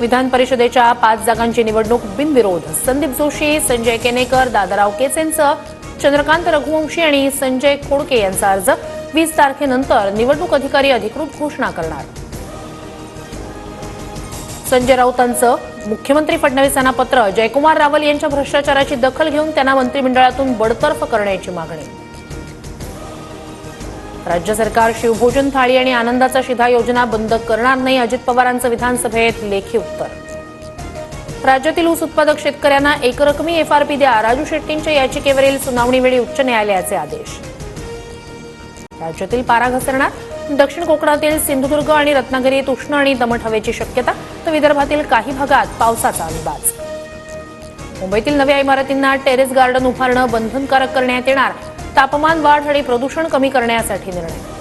विधान परिषदेच्या 5 जागांची निवडणूक बिनविरोध. संदीप जोशी, संजय केनेकर, दादाराव केसेंचं, चंद्रकांत रघुवंशी आणि संजय खोडके यांचा अर्ज. 20 तारखेनंतर निवडणूक अधिकारी अधिकृत घोषणा करणार. संजय राऊतांचं मुख्यमंत्री फडणवीसांना पत्र. जयकुमार रावल यांच्या भ्रष्टाचाराची दखल घेऊन त्यांना मंत्रिमंडळातून बडतर्फ करण्याची मागणी. राज्य सरकार शिवभोजन थाळी आणि आनंदाचा शिधा योजना बंद करणार नाही. अजित पवारांचं विधानसभेत लेखी उत्तर. राज्यातील ऊस उत्पादक शेतकऱ्यांना एकरकमी एफआरपी द्या. राजू शेट्टींच्या याचिकेवरील सुनावणीवेळी उच्च न्यायालयाचे आदेश. राज्यातील पारा घसरणार. दक्षिण कोकणातील सिंधुदुर्ग आणि रत्नागिरीत उष्ण आणि दमट हवेची शक्यता, तर विदर्भातील काही भागात पावसाचा अंदाज. मुंबईतील नव्या इमारतींना टेरेस गार्डन उभारणं बंधनकारक करण्यात येणार. तापमान वाढ आणि प्रदूषण कमी करण्यासाठी निर्णय.